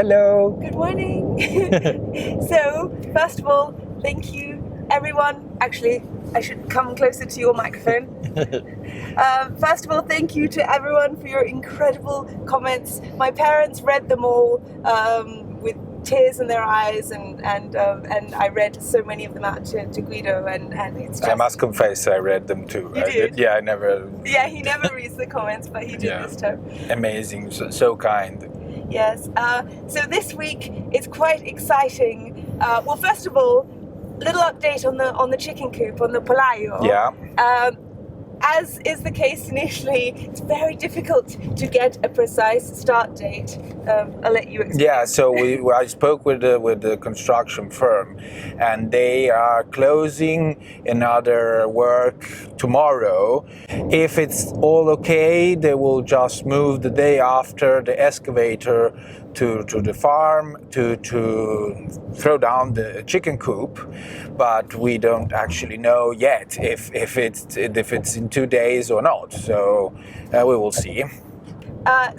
Hello. Good morning. So, first of all, thank you, everyone. Actually, I should come closer to your microphone. First of all, thank you to everyone for your incredible comments. My parents read them all with tears in their eyes, and I read so many of them out to Guido, and it's just... I must confess, I read them too. You did? Yeah, I never... Yeah, he never reads the comments, but he did this time. Amazing, so kind. Yes. So this week it's quite exciting. Well, first of all, little update on the chicken coop, on the polaio. Yeah. As is the case initially, it's very difficult to get a precise start date. I'll let you explain. Yeah, so I spoke with the construction firm, and they are closing another work tomorrow. If it's all okay, they will just move the day after the excavator to the farm to throw down the chicken coop, but we don't actually know yet if it's in 2 days or not. So we will see.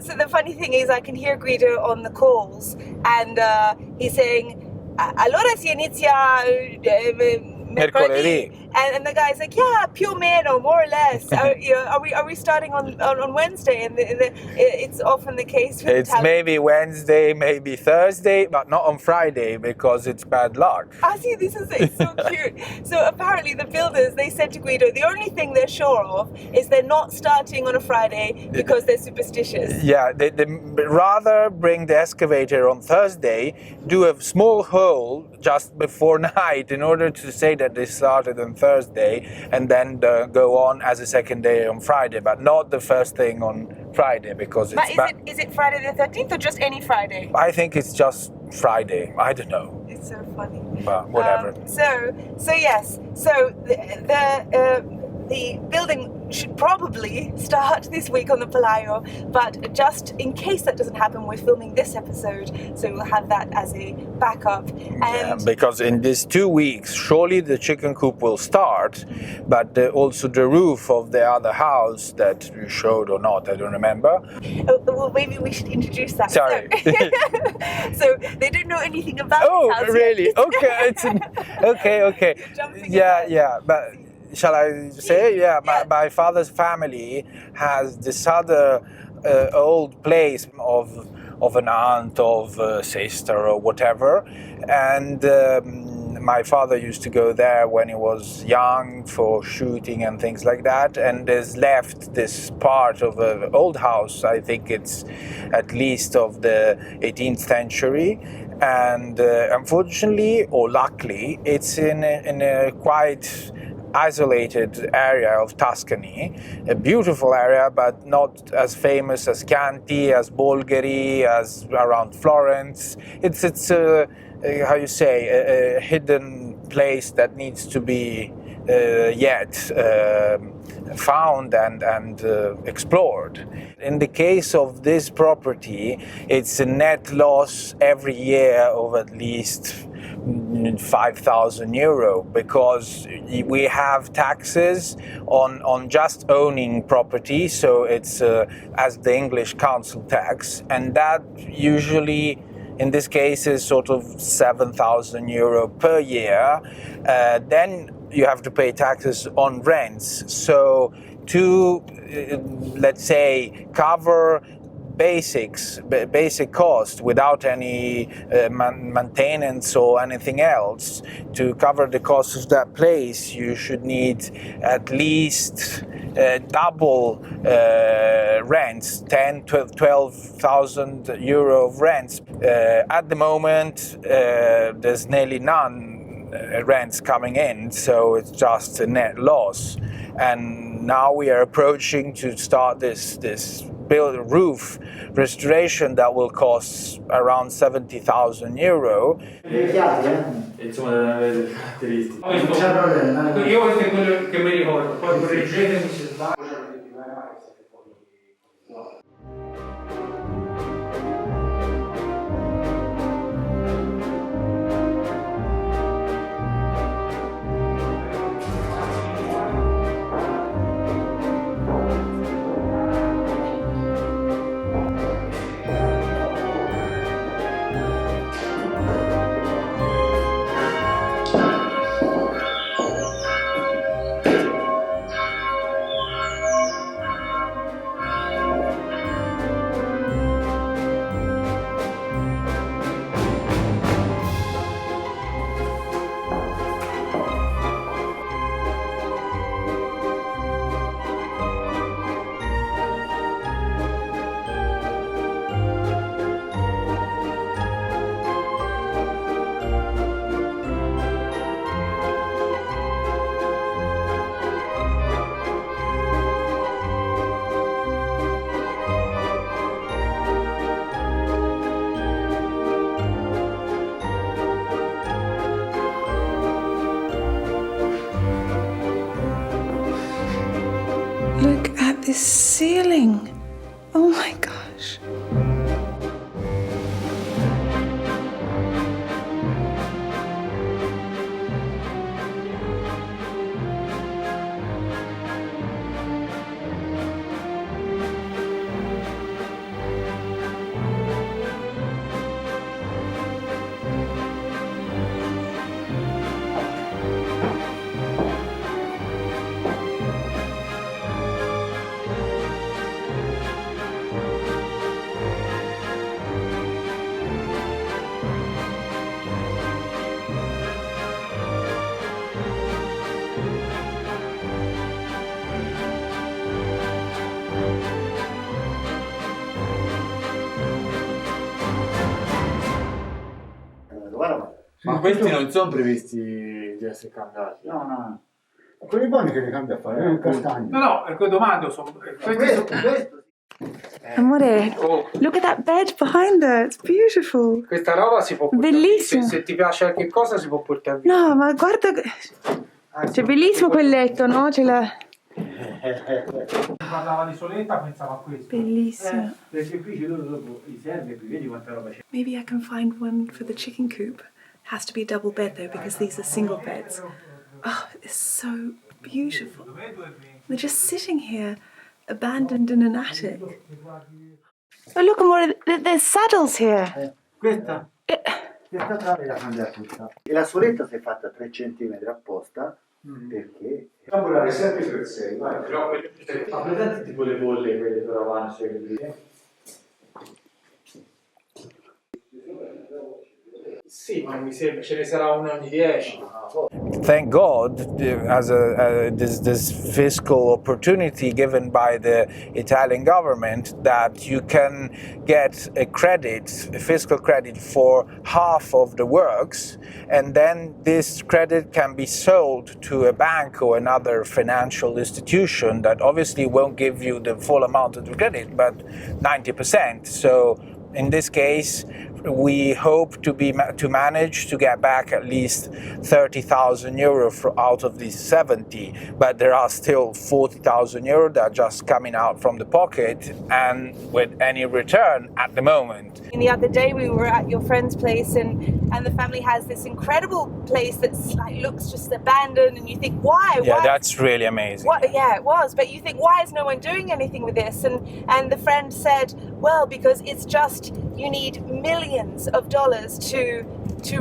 So the funny thing is, I can hear Guido on the calls, and he's saying, "Allora si inizia mercoledì." And the guy's like, "Yeah, più o meno, more or less." Are we starting on Wednesday? And it's often the case with it's maybe Wednesday, maybe Thursday, but not on Friday because it's bad luck. I see, it's so cute. So apparently the builders, they said to Guido, the only thing they're sure of is they're not starting on a Friday because they're superstitious. Yeah, they rather bring the excavator on Thursday, do a small hole just before night in order to say that they started on Thursday, and then go on as a second day on Friday, but not the first thing on Friday because it's... But is it Friday the 13th or just any Friday? I think it's just Friday. I don't know. It's so funny. But whatever. So yes. So the building should probably start this week on the polaio, but just in case that doesn't happen, we're filming this episode, so we'll have that as a backup. And because in these 2 weeks, surely the chicken coop will start, but also the roof of the other house that you showed or not, I don't remember. Well, maybe we should introduce that. Sorry. So they don't know anything about this house. Oh, really? Yet. Okay. Yeah, but shall I say? Yeah, my father's family has this other old place of an aunt, of a sister or whatever, and my father used to go there when he was young for shooting and things like that, and has left this part of an old house. I think it's at least of the 18th century, and unfortunately or luckily, it's in a quite isolated area of Tuscany, a beautiful area, but not as famous as Chianti, as Bolgheri, as around Florence. It's how you say, a hidden place that needs to be yet found and explored. In the case of this property, it's a net loss every year of at least 5,000 euro because we have taxes on just owning property, so it's as the English council tax, and that usually in this case is sort of 7,000 euro per year. Then you have to pay taxes on rents. So to let's say cover basic cost without any maintenance or anything else, to cover the cost of that place, you should need at least double rents, 10, 12,000 euro of rents. At the moment, there's nearly none rents coming in, so it's just a net loss. And now we are approaching to start this build roof restoration that will cost around 70,000 euro. Insomma, deve avere delle caratteristiche. Non c'è problema. Io questo è quello che mi ricordo, poi correggetemi se sbaglio. this ceiling. Oh my gosh. Ma questi non sono previsti di essere cambiati? No. Quelli buoni che li cambia a fare, il castagno. No, ecco, domando, Questo. Amore, look at that bed behind there. It's beautiful. questa roba si può portare Bellissimo. via. Se ti piace qualche cosa si può portare via. No, ma guarda. C'è bellissimo quel letto, no? C'è la. Parlava di soletta, pensava a questo. Bellissimo. Perché qui loro dopo i serve, qui vedi quanta roba c'è. Maybe I can find one for the chicken coop. Has to be a double bed though, because these are single beds. Oh, it's so beautiful. They're just sitting here, abandoned in an attic. Oh, look, amore, there's saddles here. Questa? Questa trave la cambia tutta. E la soletta si è fatta 3 centimetri apposta perché... Lavorare sempre per 6, vai. Ma presente tipo le bolle, quelle per avanti, sì, ma mi sembra ce ne sarà una ogni 10. Thank God, as this fiscal opportunity given by the Italian government, that you can get a fiscal credit for half of the works, and then this credit can be sold to a bank or another financial institution that obviously won't give you the full amount of the credit, but 90%. So in this case, we hope to manage to get back at least 30,000 euro out of these 70, but there are still 40,000 euro that are just coming out from the pocket and with any return at the moment. The other day we were at your friend's place and the family has this incredible place that's like looks just abandoned, and you think why? Yeah, that's really amazing. Yeah, it was, but you think why is no one doing anything with this? And the friend said, well, because it's just you need millions of dollars to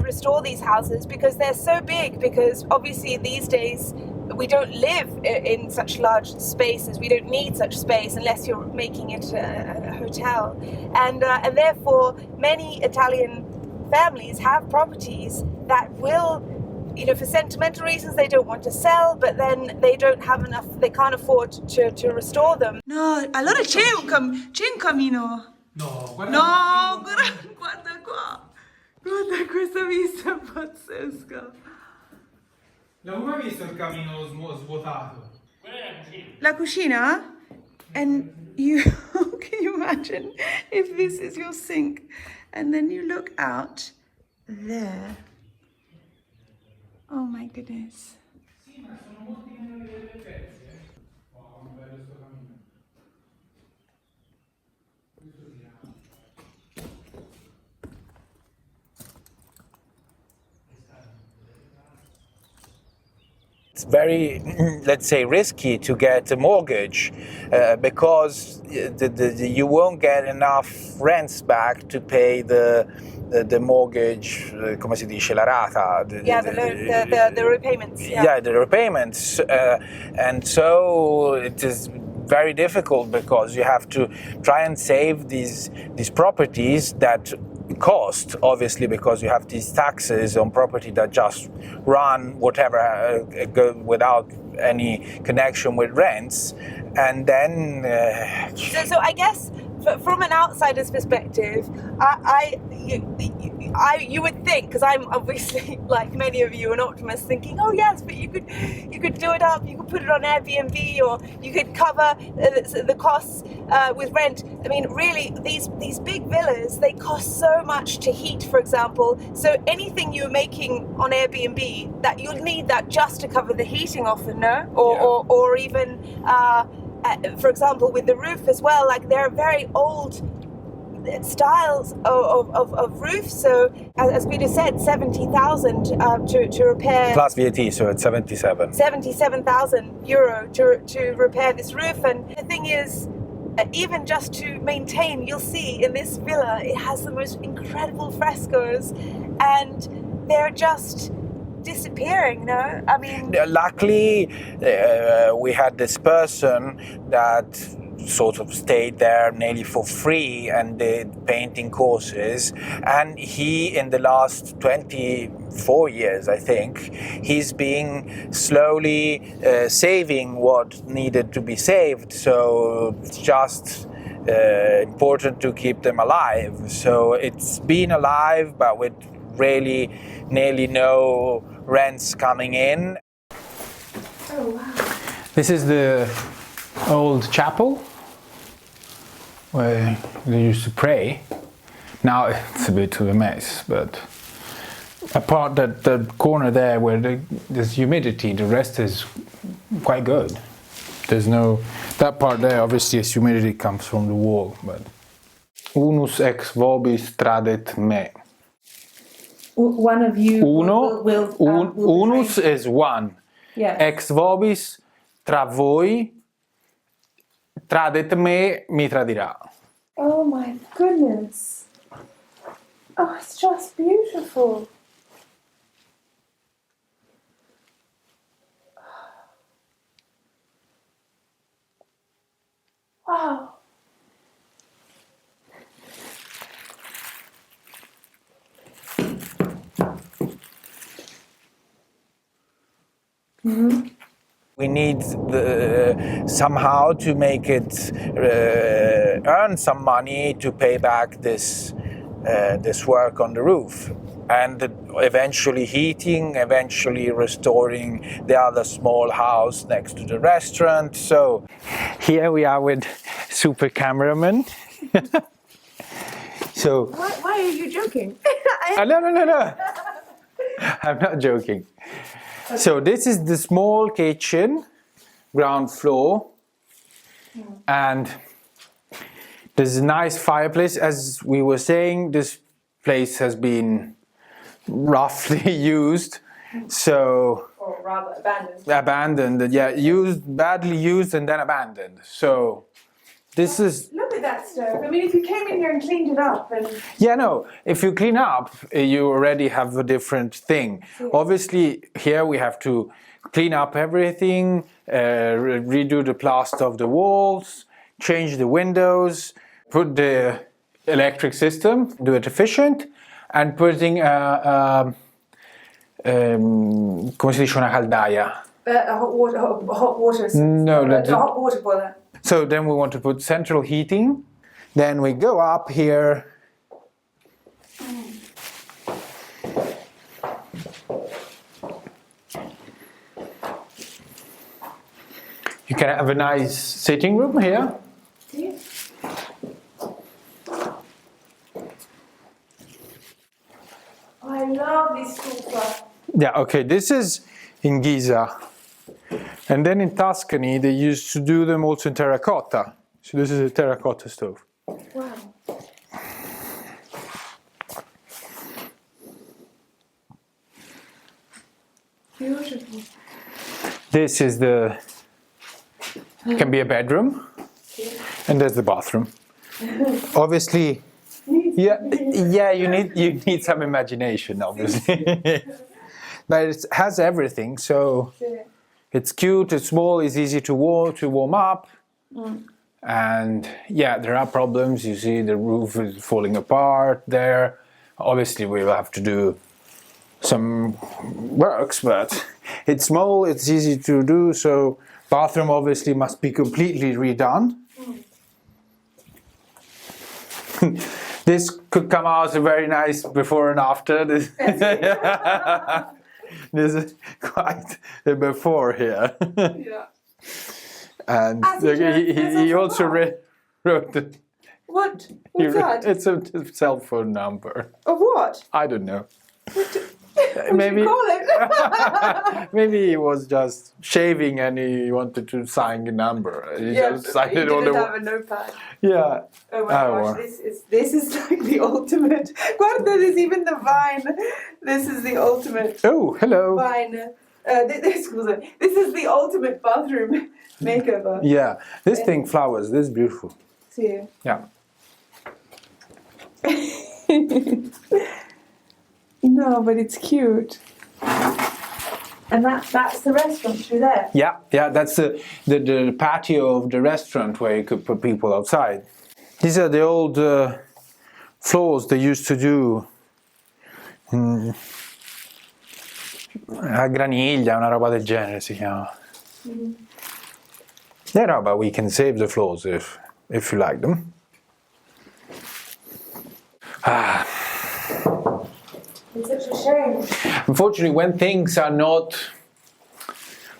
restore these houses because they're so big, because obviously these days we don't live in such large spaces. We don't need such space unless you're making it a hotel, and therefore many Italian families have properties that will, for sentimental reasons they don't want to sell, but then they don't have enough, they can't afford to restore them. No, allora c'è un cammino. No, guarda. No, guarda qua. Guarda questa vista pazzesca. L'avevo mai visto il camino svuotato? La cucina? And can you imagine if this is your sink and then you look out there? Oh my goodness. Sì, ma sono molti meno delle pezze. Wow, che bello sto camino. Questo si ha. It's very, let's say, risky to get a mortgage because you won't get enough rents back to pay the mortgage, come si dice, la rata. The repayments. Yeah, the repayments. And so it is very difficult because you have to try and save these properties that cost, obviously, because you have these taxes on property that just run whatever go without any connection with rents, and then so I guess from an outsider's perspective, you would think, because I'm obviously, like many of you, an optimist, thinking, oh yes, but you could do it up, you could put it on Airbnb, or you could cover the costs with rent. I mean, really, these big villas, they cost so much to heat, for example. So anything you're making on Airbnb, that you'll need that just to cover the heating often, no? Or even for example, with the roof as well, like there are very old styles of roofs. So as Peter said, 70,000 to repair. Plus VAT, so it's 77,000 euro to repair this roof. And the thing is, even just to maintain, you'll see in this villa, it has the most incredible frescoes, and they're just disappearing, no? I mean... Luckily, we had this person that sort of stayed there nearly for free and did painting courses, and he, in the last 24 years, I think, he's been slowly saving what needed to be saved, so it's just important to keep them alive. So it's been alive, but with really nearly no rents coming in. Oh, wow. This is the old chapel where they used to pray. Now it's a bit of a mess, but apart that the corner there where there's humidity, the rest is quite good. There's no, that part there, obviously, as humidity comes from the wall, but unus ex vobis tradet me. One of you will unus is one. Yes. Ex vobis, tra voi, tradet me, mi tradirà. Oh my goodness. Oh, it's just beautiful. Wow. Mm-hmm. We need somehow to make it earn some money to pay back this work on the roof, and eventually heating, eventually restoring the other small house next to the restaurant. So here we are with super cameraman. So Why are you joking? no. I'm not joking. So this is the small kitchen, ground floor, and there's a nice fireplace. As we were saying, this place has been roughly used, so... Or rather abandoned. Abandoned, yeah, badly used and then abandoned. So this is... Look at that stove. I mean, if you came in here and cleaned it up and... Yeah, no, if you clean up, you already have a different thing. Yeah. Obviously, here we have to clean up everything, redo the plaster of the walls, change the windows, put the electric system, do it efficient, and putting come si dice, una caldaia? a hot water system. No, a hot water boiler. So then we want to put central heating. Then we go up here. You can have a nice sitting room here. Yeah. I love this sofa. Yeah, okay, this is in Giza. And then in Tuscany, they used to do them also in terracotta. So this is a terracotta stove. Wow. Beautiful. This is the, can be a bedroom. And there's the bathroom. Obviously, yeah, you need some imagination, obviously. But it has everything, so it's cute, it's small, it's easy to warm up. And yeah, there are problems. You see the roof is falling apart there. Obviously, we will have to do some works, but it's small, it's easy to do. So bathroom obviously must be completely redone. This could come out a very nice before and after. This is quite a before here. Yeah. And he also wrote it. What's that? It's a cell phone number. Of what? I don't know. We Maybe should call it. maybe he was just shaving and he wanted to sign a number. He just signed he it on didn't the have a notepad. yeah. Oh my gosh, well. this is like the ultimate. Guarda, there's even the vine. This is the ultimate Oh, hello. vine. This is the ultimate bathroom makeover. Yeah, this thing flowers. This is beautiful. See. Yeah. No, but it's cute. And that's the restaurant through there. Yeah, that's the patio of the restaurant where you could put people outside. These are the old floors they used to do a graniglia, una roba del genere si chiama. Yeah, no, but we can save the floors if you like them. It's such a shame. Unfortunately, when things are not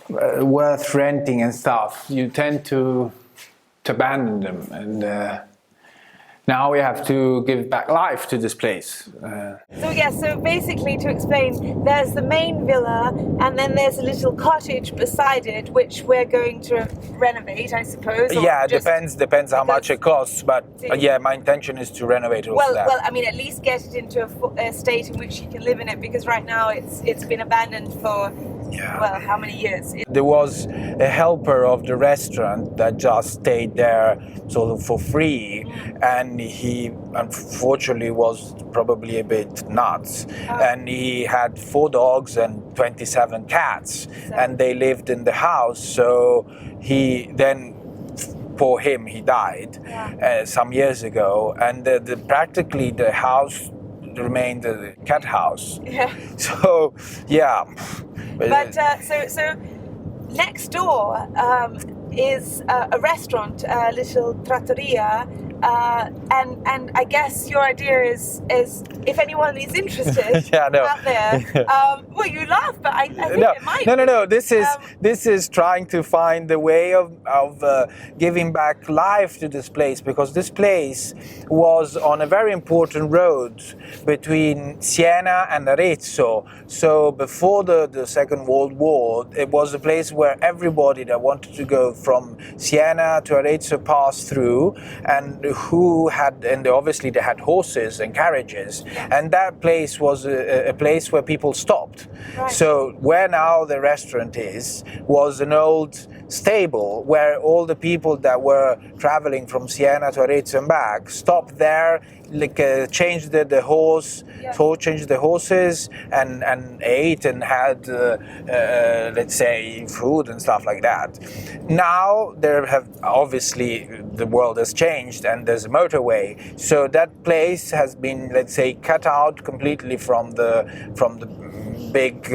worth renting and stuff, you tend to abandon them, and now we have to give back life to this place. So basically to explain, there's the main villa and then there's a little cottage beside it which we're going to renovate, I suppose. Yeah, depends how much it costs, but yeah, my intention is to renovate also that. Well, I mean, at least get it into a state in which you can live in it, because right now it's been abandoned for, well, how many years? There was a helper of the restaurant that just stayed there sort of for free, and he unfortunately was probably a bit nuts, and he had 4 dogs and 27 cats, and they lived in the house, so he then, poor him, he died some years ago, and practically the house remained a cat house. Yeah. So, yeah. But so next door is a restaurant, a little trattoria, and I guess your idea is if anyone is interested out there. Well, you laugh, but I think it might. No. This is trying to find the way of giving back life to this place, because this place was on a very important road between Siena and Arezzo. So before the Second World War, it was a place where everybody that wanted to go from Siena to Arezzo passed through, and obviously they had horses and carriages, and that place was a place where people stopped. Right. So where now the restaurant was an old stable where all the people that were traveling from Siena to Arezzo and back stopped there, changed the horses and ate and had let's say food and stuff like that. Now obviously the world has changed and there's a motorway, so that place has been, let's say, cut out completely from the big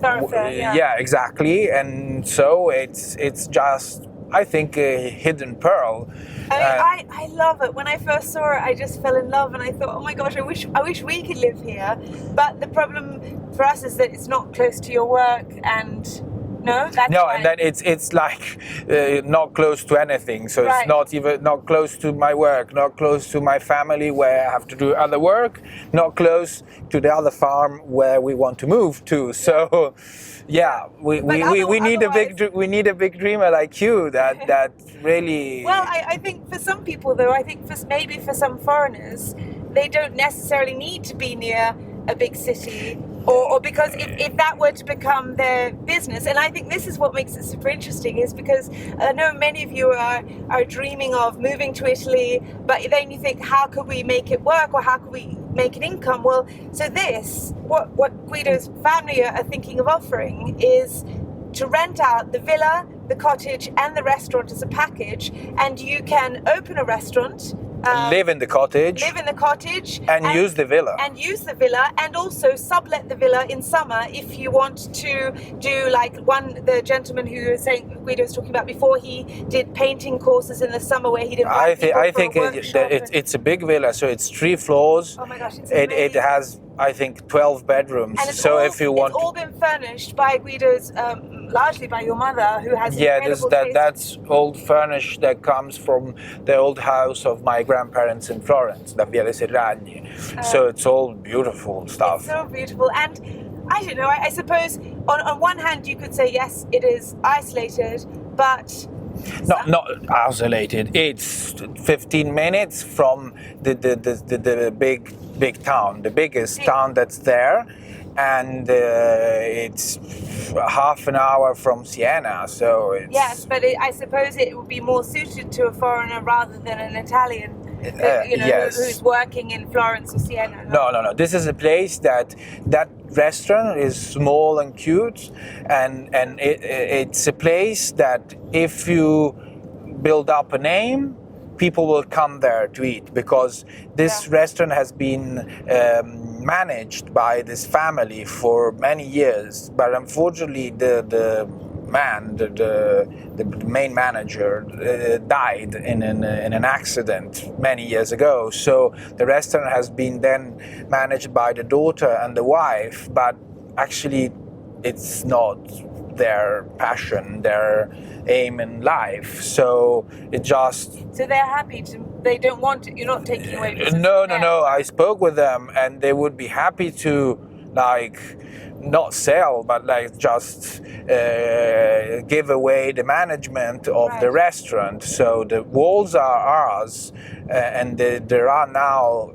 thoroughfare. Yeah, exactly, and so it's just, I think, a hidden pearl. I love it. When I first saw it, I just fell in love, and I thought, oh my gosh, I wish we could live here. But the problem for us is that it's not close to your work, and and then it's like not close to anything. So it's not close to my work, not close to my family where I have to do other work, not close to the other farm where we want to move to. So yeah, we need a big dreamer like you that really. Well, I think for some people though, I think maybe for some foreigners, they don't necessarily need to be near a big city. Or because if that were to become their business, and I think this is what makes it super interesting, is because I know many of you are dreaming of moving to Italy, but then you think, how could we make it work, or how could we make an income? Well, so what Guido's family are thinking of offering is to rent out the villa, the cottage, and the restaurant as a package, and you can open a restaurant. Live in the cottage, and use the villa, and also sublet the villa in summer if you want to do like the gentleman who was saying Guido was talking about before, he did painting courses in the summer where he did. I think it's a big villa, so it's 3 floors. Oh my gosh, it has, I think, 12 bedrooms. And so if you want, it's all been furnished by Guido's largely by your mother, who has Yeah, incredible taste. that's old furnish that comes from the old house of my grandparents in Florence, da Via dei Serragni. So it's all beautiful stuff. It's so beautiful. And I don't know, I suppose on one hand you could say, yes, it is isolated, but... Not isolated. It's 15 minutes from the big town, the biggest town that's there, and it's half an hour from Siena. So it's, yes, but I suppose it would be more suited to a foreigner rather than an Italian, yes. who's working in Florence or Siena. No. This is a place that restaurant is small and cute, and it's a place that if you build up a name, people will come there to eat, because this restaurant has been managed by this family for many years, but unfortunately the man, the main manager, died in an accident many years ago. So the restaurant has been then managed by the daughter and the wife, but actually it's not their passion, their aim in life. So it just... So they're happy to... They don't want it. You're not taking away... No. I spoke with them, and they would be happy to, like, not sell, but like just give away the management of the restaurant. So the walls are ours, and there are now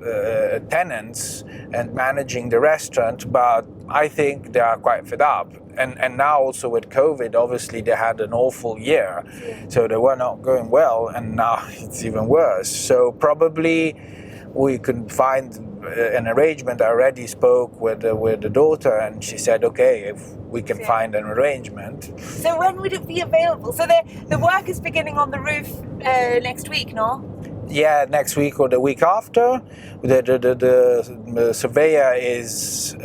tenants and managing the restaurant, but I think they are quite fed up. And now also with COVID, obviously they had an awful year, so they were not going well, and now it's even worse. So probably we could find an arrangement. I already spoke with the daughter, and she said, okay, if we can find an arrangement. So when would it be available? So the work is beginning on the roof next week, no? Yeah, next week or the week after. The surveyor is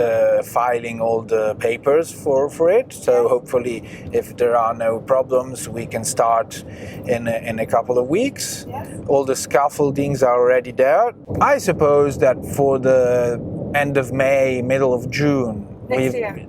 filing all the papers for it. So hopefully, if there are no problems, we can start in a couple of weeks. Yes. All the scaffoldings are already there. I suppose that for the end of May, middle of June. Next year.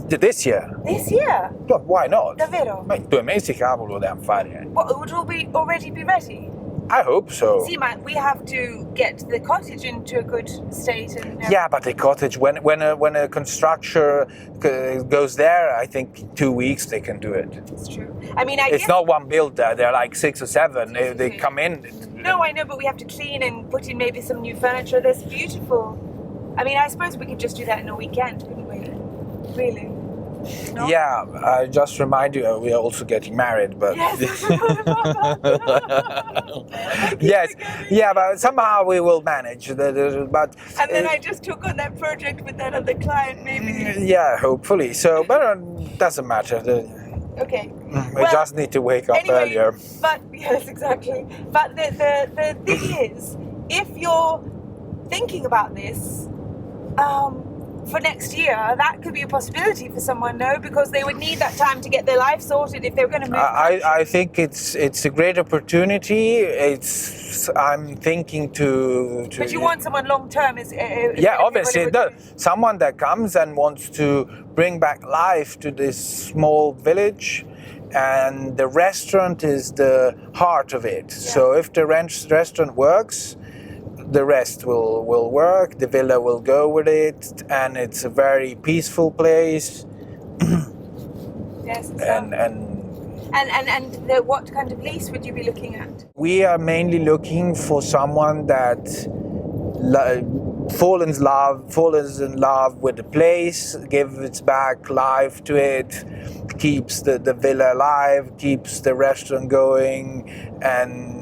This year? This year? No, why not? Davvero? Ma 2 mesi cavolo dobbiamo fare. What, it would all already be ready? I hope so. See, man, we have to get the cottage into a good state. And yeah, but the cottage, when a constructor goes there, I think 2 weeks they can do it. It's true. I mean, it's not one builder. They're like 6 or 7. They come in. No, I know, but we have to clean and put in maybe some new furniture. That's beautiful. I mean, I suppose we could just do that in a weekend, couldn't we? Really? No? Yeah, I just remind you, we are also getting married, but yes, yeah, but somehow we will manage. But and then I just took on that project with that other client, maybe. Yeah, hopefully. So, but it doesn't matter. Okay. We just need to wake up earlier. But yes, exactly. But the thing is, if you're thinking about this, for next year, that could be a possibility for someone, no? Because they would need that time to get their life sorted if they were going to move. I think it's a great opportunity. I'm thinking to. But you want someone long term, yeah, obviously, someone that comes and wants to bring back life to this small village, and the restaurant is the heart of it. Yeah. So if the restaurant works, the rest will work, the villa will go with it, and it's a very peaceful place. Yes. And what kind of lease would you be looking at? We are mainly looking for someone that falls in love with the place, gives back life to it, keeps the villa alive, keeps the restaurant going, and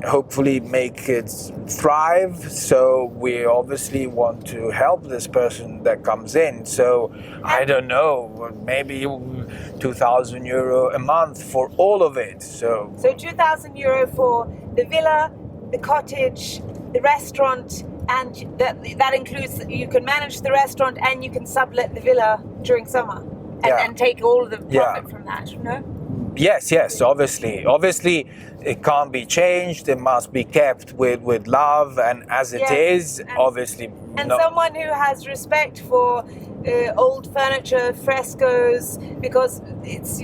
hopefully make it thrive. So we obviously want to help this person that comes in. So I don't know, maybe €2,000 a month for all of it. So €2,000 for the villa, the cottage, the restaurant, and that includes you can manage the restaurant and you can sublet the villa during summer and take all the profit from that, no? Yes, obviously it can't be changed. It must be kept with love and as it is, obviously. And someone who has respect for old furniture, frescoes, because it's,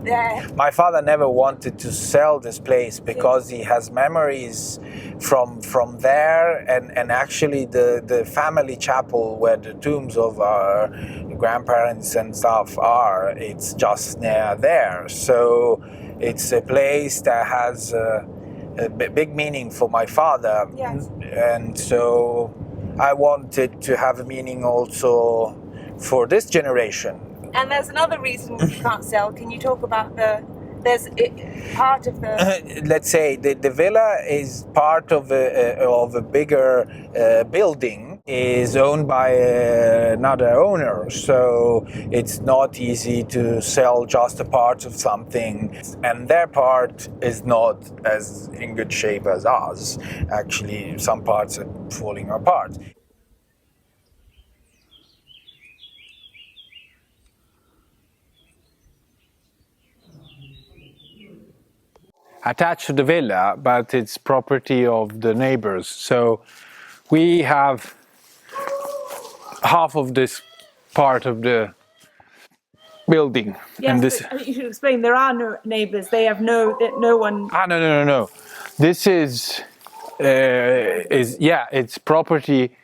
there. My father never wanted to sell this place because he has memories from there, and actually the family chapel where the tombs of our grandparents and stuff are, it's just near there. So it's a place that has a big meaning for my father. Yes. And so I wanted to have a meaning also for this generation. And there's another reason you can't sell. Can you talk about part of the... Let's say the villa is part of a bigger building, is owned by another owner, so it's not easy to sell just a part of something, and their part is not as in good shape as ours. Actually, some parts are falling apart. Attached to the villa, but it's property of the neighbors. So we have half of this part of the building. Yes, and this. I think you should explain. There are no neighbours. They have no one. No. This is it's property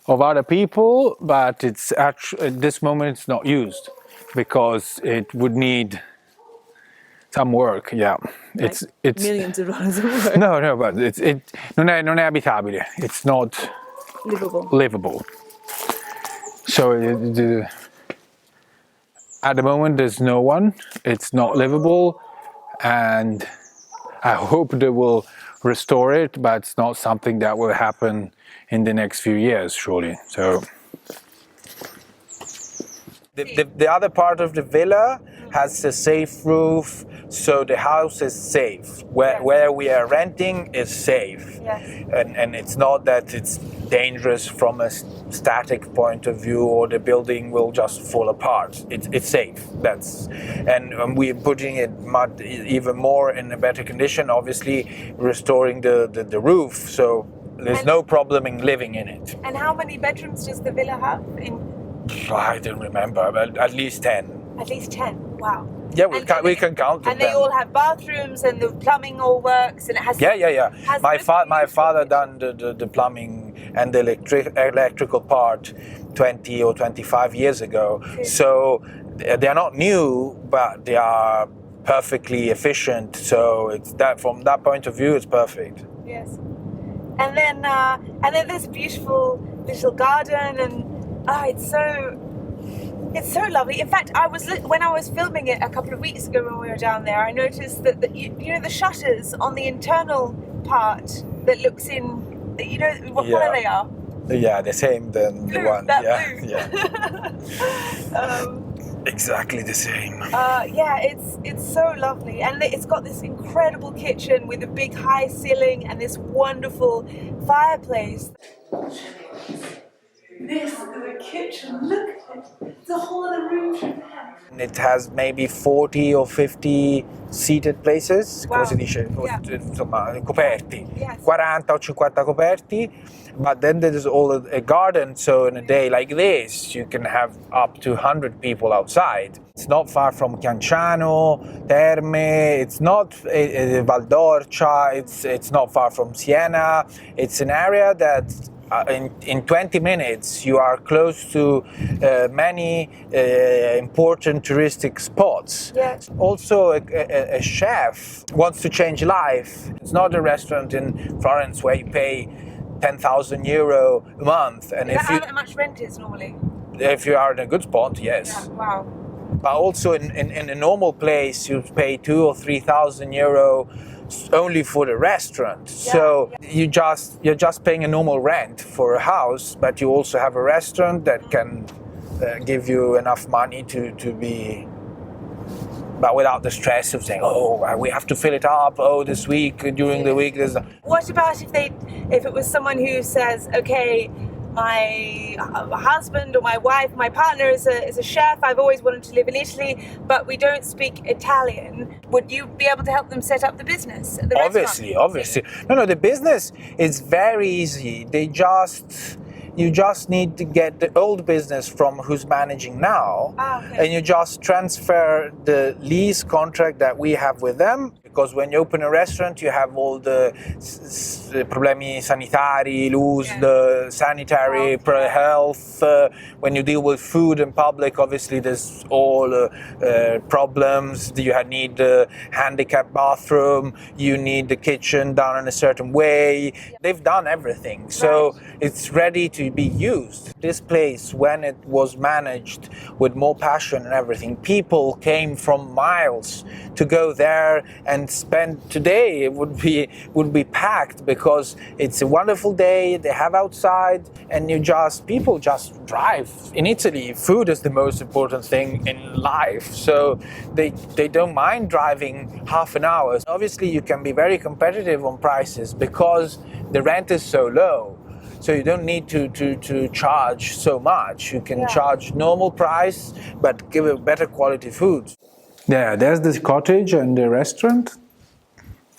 of other people, but it's actually at this moment it's not used because it would need some work. Yeah, Like it's millions of dollars of work. no, but non è abitabile. It's not livable. So at the moment there's no one. It's not livable, and I hope they will restore it, but it's not something that will happen in the next few years, surely. So the other part of the villa has a safe roof, so the house is safe. Where we are renting is safe. Yes. And it's not that it's dangerous from a static point of view, or the building will just fall apart. It's safe. And we're putting it even more in a better condition, obviously restoring the roof, so there's no problem in living in it. And how many bedrooms does the villa have? I don't remember, but at least 10. At least 10. Wow. Yeah, we can count them. And they all have bathrooms, and the plumbing all works, and it has. Yeah. My father done the plumbing and the electrical part 20 or 25 years ago. Okay. So they are not new, but they are perfectly efficient. So it's that from that point of view, it's perfect. Yes. And then there's a beautiful little garden, and it's so lovely. In fact, when I was filming it a couple of weeks ago when we were down there, I noticed that the shutters on the internal part that looks in, what colour they are? Yeah, the same than blue, the one. Blue. Yeah. Exactly the same. It's so lovely, and it's got this incredible kitchen with a big high ceiling and this wonderful fireplace. This is the kitchen, look at it. The whole other room should have. It has maybe 40 or 50 seated places, wow. Come si dice, insomma, coperti. Yes. 40 o 50 coperti, but then there's all a garden, so in a day like this, you can have up to 100 people outside. It's not far from Chianciano, Terme, it's not Valdorcia, it's not far from Siena. It's an area that in 20 minutes you are close to many important touristic spots. Yes. Also a chef wants to change life. It's not a restaurant in Florence where you pay 10,000 euro a month. And is that how much rent is normally? If you are in a good spot, yes. Yeah, wow. But also in a normal place you pay 2,000 or 3,000 euro only for the restaurant. Yeah, so yeah. You're just paying a normal rent for a house, but you also have a restaurant that can give you enough money to be, but without the stress of saying, we have to fill it up, this week, during the week there's... What about if it was someone who says, okay, my husband or my wife, my partner is a chef, I've always wanted to live in Italy, but we don't speak Italian. Would you be able to help them set up the business? Obviously. No, the business is very easy. They just you just need to get the old business from who's managing now, and you just transfer the lease contract that we have with them. Because when you open a restaurant, you have all the problemi sanitari, the sanitary health. When you deal with food in public, obviously there's all problems. You need a handicapped bathroom, you need the kitchen done in a certain way. They've done everything, so it's ready to be used. This place, when it was managed with more passion and everything, people came from miles to go there and spend. Today it would be packed because it's a wonderful day. They have outside, and people just drive. In Italy, food is the most important thing in life, so they don't mind driving half an hour. Obviously, you can be very competitive on prices because the rent is so low. So you don't need to charge so much. You can charge normal price, but give a better quality food. Yeah, there's this cottage and the restaurant.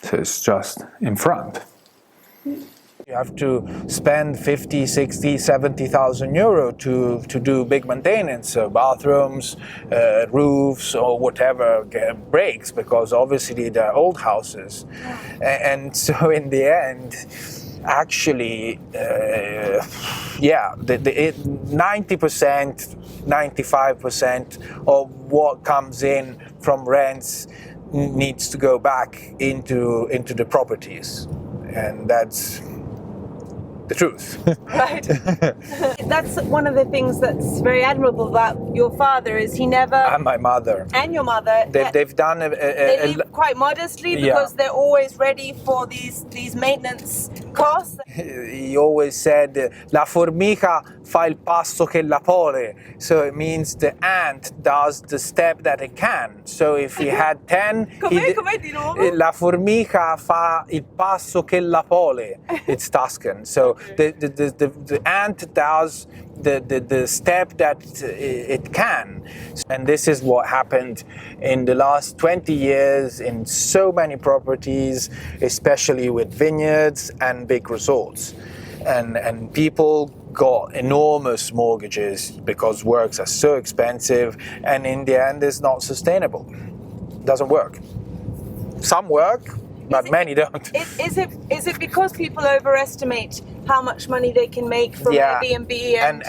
So it's just in front. You have to spend 50, 60, 70,000 euro to do big maintenance, so bathrooms, roofs, or whatever breaks, because obviously they're old houses. And so in the end, actually, the 90%, 95% of what comes in from rents needs to go back into the properties, and that's the truth. Right. That's one of the things that's very admirable about your father is he never... And my mother. And your mother. They've done they live quite modestly because they're always ready for these maintenance costs. He always said, la formica fa il passo che la pole. So it means the ant does the step that it can. So if he had 10, Com'è di nuovo? La formica fa il passo che la pole. It's Tuscan. So the ant does the step that it can. And this is what happened in the last 20 years in so many properties, especially with vineyards and big resorts. And people got enormous mortgages because works are so expensive, and in the end it's not sustainable. It doesn't work. Some work, but many don't. Is it because people overestimate how much money they can make from Airbnb and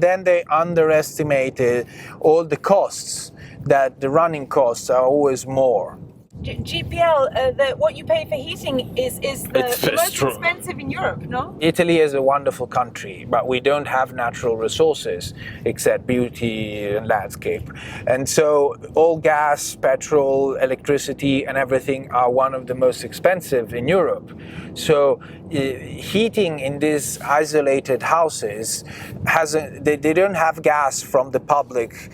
then they underestimated all the costs, that the running costs are always more. GPL, what you pay for heating is the most expensive in Europe, no? Italy is a wonderful country, but we don't have natural resources except beauty and landscape. And so all gas, petrol, electricity and everything are one of the most expensive in Europe. So heating in these isolated houses they don't have gas from the public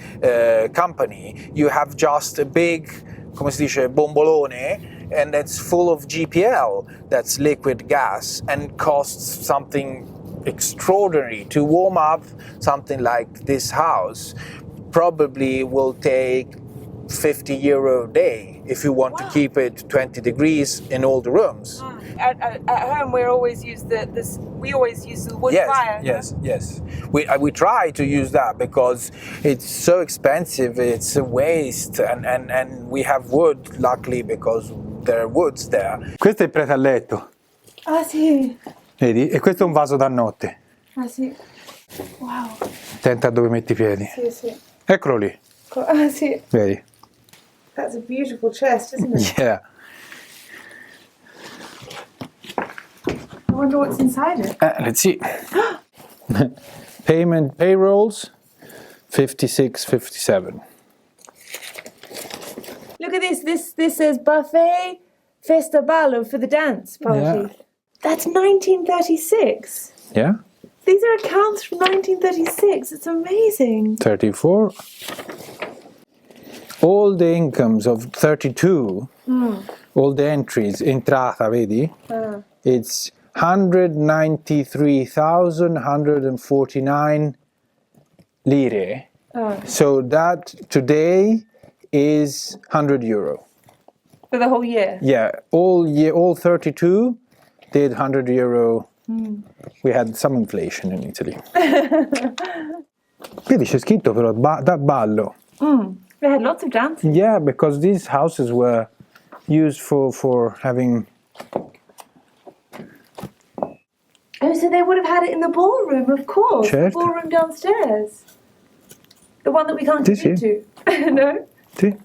company. You have just a big, come si dice, bombolone, and that's full of GPL, that's liquid gas, and costs something extraordinary. To warm up something like this house probably will take 50 euro a day if you want to keep it 20 degrees in all the rooms. At home we always use the wood fire. Yes. We try to use that because it's so expensive, it's a waste, and we have wood, luckily, because there are woods there. Questo è il pretaletto. Ah sì. Vedi? E questo è un vaso da notte. Ah sì. Wow. Attenta dove metti i piedi. Sì. Eccolo lì. Ah sì. Vedi? That's a beautiful chest, isn't it? Yeah. I wonder what's inside it. Let's see. Payrolls, 56.57. Look at this. This says buffet festaballo for the dance party. Yeah. That's 1936. Yeah. These are accounts from 1936. It's amazing. 34. All the incomes of 32, all the entries, entrata, vedi? It's 193,149 lire. So that today is 100 euro. For the whole year? Yeah, all 32 did 100 euro We had some inflation in Italy. Vedi, c'è scritto però da ballo. They had lots of dancing. Yeah, because these houses were used for having... Oh, so they would have had it in the ballroom, of course. Certo. The ballroom downstairs. The one that we can't Sì, get sì. into. No? Sì.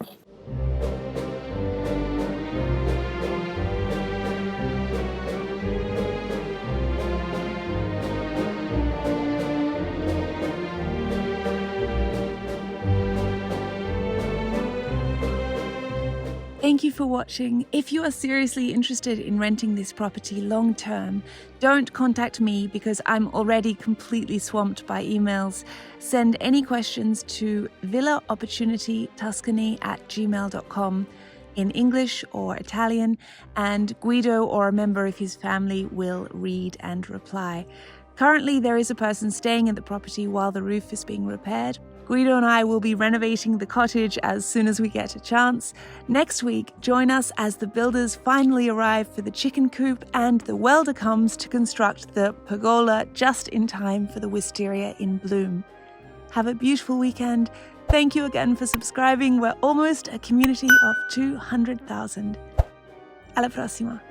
Thank you for watching. If you are seriously interested in renting this property long term, don't contact me because I'm already completely swamped by emails. Send any questions to villaopportunitytuscany@gmail.com in English or Italian, and Guido or a member of his family will read and reply. Currently, there is a person staying at the property while the roof is being repaired. Guido and I will be renovating the cottage as soon as we get a chance. Next week, join us as the builders finally arrive for the chicken coop and the welder comes to construct the pergola just in time for the wisteria in bloom. Have a beautiful weekend. Thank you again for subscribing. We're almost a community of 200,000. Alla prossima.